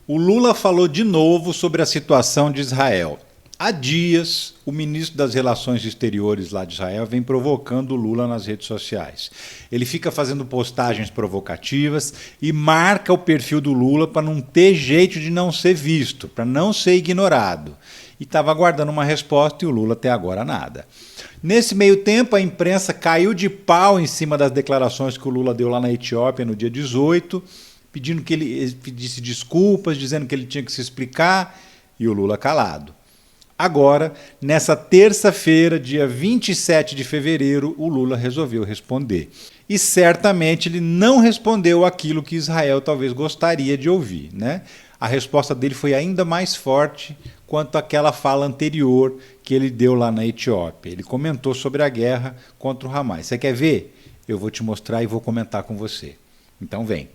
O Lula falou de novo sobre a situação de Israel. Há dias, o ministro das Relações Exteriores lá de Israel vem provocando o Lula nas redes sociais. Ele fica fazendo postagens provocativas e marca o perfil do Lula para não ter jeito de não ser visto, para não ser ignorado. E estava aguardando uma resposta e o Lula até agora nada. Nesse meio tempo, a imprensa caiu de pau em cima das declarações que o Lula deu lá na Etiópia no dia 18, pedindo que ele pedisse desculpas, dizendo que ele tinha que se explicar, e o Lula calado. Agora, nessa terça-feira, dia 27 de fevereiro, o Lula resolveu responder. E certamente ele não respondeu aquilo que Israel talvez gostaria de ouvir, né? A resposta dele foi ainda mais forte quanto àquela fala anterior que ele deu lá na Etiópia. Ele comentou sobre a guerra contra o Hamas. Você quer ver? Eu vou te mostrar e vou comentar com você. Então vem.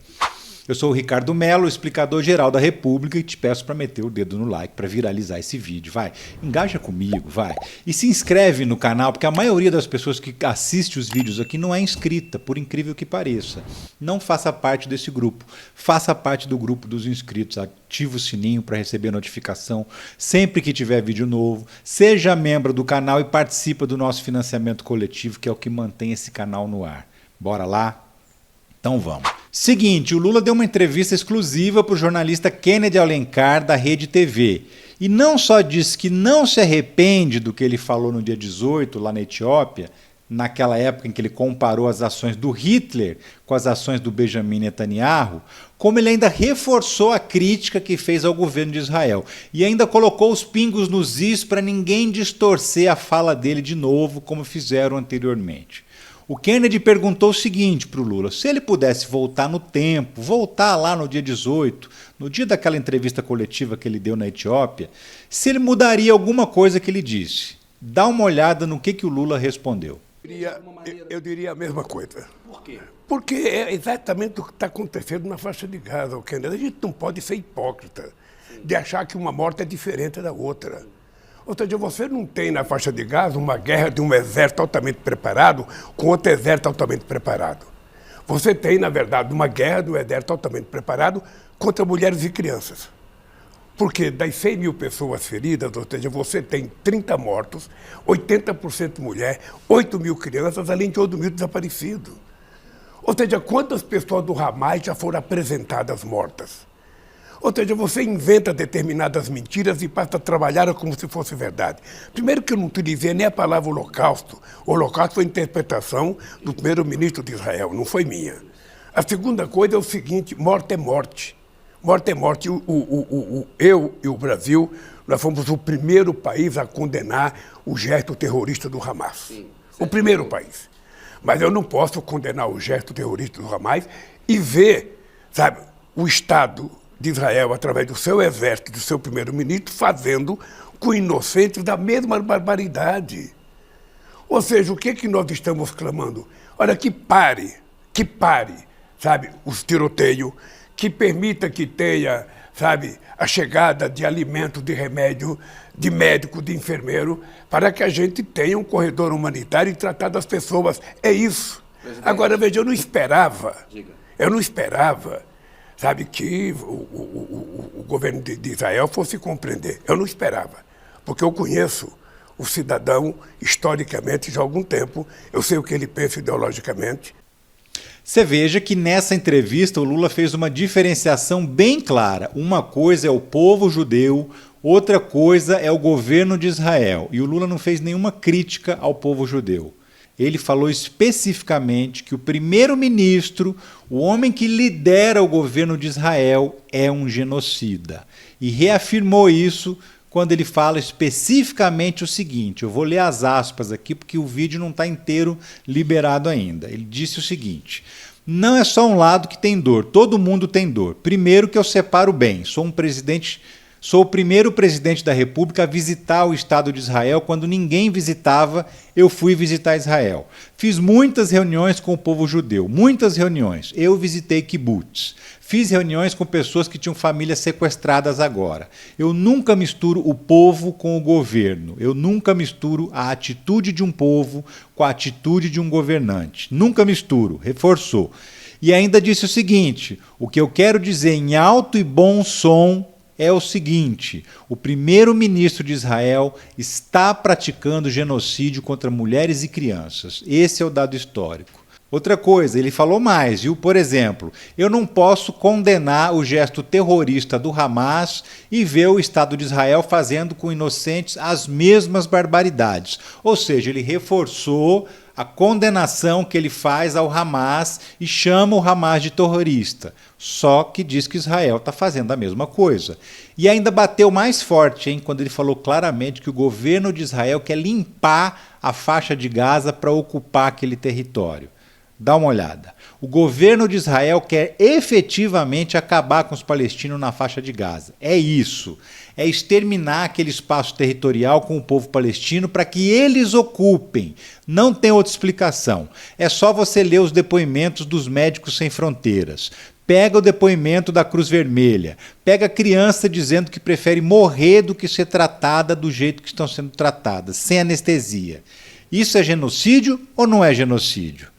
Eu sou o Ricardo Mello, explicador-geral da República, e te peço para meter o dedo no like para viralizar esse vídeo. Vai, engaja comigo, vai. E se inscreve no canal, porque a maioria das pessoas que assiste os vídeos aqui não é inscrita, por incrível que pareça. Não faça parte desse grupo. Faça parte do grupo dos inscritos. Ativa o sininho para receber notificação sempre que tiver vídeo novo. Seja membro do canal e participa do nosso financiamento coletivo, que é o que mantém esse canal no ar. Bora lá? Então vamos. Seguinte, o Lula deu uma entrevista exclusiva para o jornalista Kennedy Alencar, da Rede TV. E não só disse que não se arrepende do que ele falou no dia 18, lá na Etiópia, naquela época em que ele comparou as ações do Hitler com as ações do Benjamin Netanyahu, como ele ainda reforçou a crítica que fez ao governo de Israel. E ainda colocou os pingos nos is para ninguém distorcer a fala dele de novo, como fizeram anteriormente. O Kennedy perguntou o seguinte para o Lula: se ele pudesse voltar no tempo, voltar lá no dia 18, no dia daquela entrevista coletiva que ele deu na Etiópia, se ele mudaria alguma coisa que ele disse. Dá uma olhada no que o Lula respondeu. Eu diria a mesma coisa. Por quê? Porque é exatamente o que está acontecendo na faixa de Gaza, Kennedy. A gente não pode ser hipócrita de achar que uma morte é diferente da outra. Ou seja, você não tem na faixa de Gaza uma guerra de um exército altamente preparado com outro exército altamente preparado. Você tem, na verdade, uma guerra de um exército altamente preparado contra mulheres e crianças. Porque das 100 mil pessoas feridas, ou seja, você tem 30 mortos, 80% mulher, 8 mil crianças, além de 8 mil desaparecidos. Ou seja, quantas pessoas do Hamas já foram apresentadas mortas? Ou seja, você inventa determinadas mentiras e passa a trabalhar como se fosse verdade. Primeiro que eu não utilizei nem a palavra holocausto. O holocausto foi a interpretação do primeiro-ministro de Israel, não foi minha. A segunda coisa é o seguinte: morte é morte. Morte é morte. Eu e o Brasil, nós fomos o primeiro país a condenar o gesto terrorista do Hamas. Sim, o primeiro país. Mas eu não posso condenar o gesto terrorista do Hamas e ver, sabe, o Estado de Israel, através do seu exército, do seu primeiro-ministro, fazendo com inocentes da mesma barbaridade. Ou seja, o que nós estamos clamando? Olha, que pare, sabe, os tiroteios, que permita que tenha, sabe, a chegada de alimento, de remédio, de médico, de enfermeiro, para que a gente tenha um corredor humanitário e tratar das pessoas. É isso. Presidente. Agora, veja, eu não esperava, sabe, que o governo de Israel fosse compreender. Eu não esperava, porque eu conheço o cidadão historicamente já há algum tempo, eu sei o que ele pensa ideologicamente. Você veja que nessa entrevista o Lula fez uma diferenciação bem clara. Uma coisa é o povo judeu, outra coisa é o governo de Israel. E o Lula não fez nenhuma crítica ao povo judeu. Ele falou especificamente que o primeiro-ministro, o homem que lidera o governo de Israel, é um genocida. E reafirmou isso quando ele fala especificamente o seguinte. Eu vou ler as aspas aqui porque o vídeo não está inteiro liberado ainda. Ele disse o seguinte: não é só um lado que tem dor, todo mundo tem dor. Primeiro que eu separo bem, sou o primeiro presidente da República a visitar o Estado de Israel. Quando ninguém visitava, eu fui visitar Israel. Fiz muitas reuniões com o povo judeu, muitas reuniões. Eu visitei kibbutz. Fiz reuniões com pessoas que tinham famílias sequestradas agora. Eu nunca misturo o povo com o governo. Eu nunca misturo a atitude de um povo com a atitude de um governante. Nunca misturo, reforçou. E ainda disse o seguinte: o que eu quero dizer em alto e bom som é o seguinte: o primeiro-ministro de Israel está praticando genocídio contra mulheres e crianças. Esse é o dado histórico. Outra coisa, ele falou mais, viu? Por exemplo, eu não posso condenar o gesto terrorista do Hamas e ver o Estado de Israel fazendo com inocentes as mesmas barbaridades. Ou seja, ele reforçou a condenação que ele faz ao Hamas e chama o Hamas de terrorista. Só que diz que Israel está fazendo a mesma coisa. E ainda bateu mais forte, hein, quando ele falou claramente que o governo de Israel quer limpar a faixa de Gaza para ocupar aquele território. Dá uma olhada. O governo de Israel quer efetivamente acabar com os palestinos na faixa de Gaza. É isso. É exterminar aquele espaço territorial com o povo palestino para que eles ocupem. Não tem outra explicação. É só você ler os depoimentos dos Médicos Sem Fronteiras. Pega o depoimento da Cruz Vermelha. Pega a criança dizendo que prefere morrer do que ser tratada do jeito que estão sendo tratadas, sem anestesia. Isso é genocídio ou não é genocídio?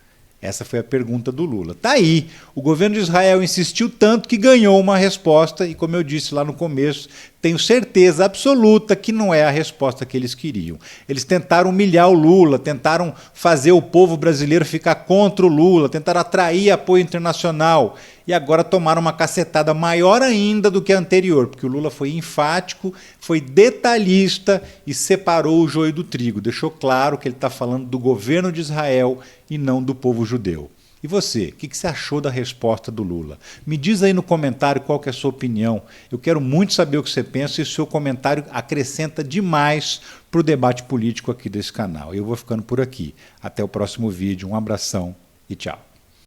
Essa foi a pergunta do Lula. Tá aí. O governo de Israel insistiu tanto que ganhou uma resposta e, como eu disse lá no começo, tenho certeza absoluta que não é a resposta que eles queriam. Eles tentaram humilhar o Lula, tentaram fazer o povo brasileiro ficar contra o Lula, tentaram atrair apoio internacional e agora tomaram uma cacetada maior ainda do que a anterior, porque o Lula foi enfático, foi detalhista e separou o joio do trigo. Deixou claro que ele está falando do governo de Israel e não do povo judeu. E você, o que você achou da resposta do Lula? Me diz aí no comentário qual que é a sua opinião. Eu quero muito saber o que você pensa e o seu comentário acrescenta demais para o debate político aqui desse canal. Eu vou ficando por aqui. Até o próximo vídeo. Um abração e tchau.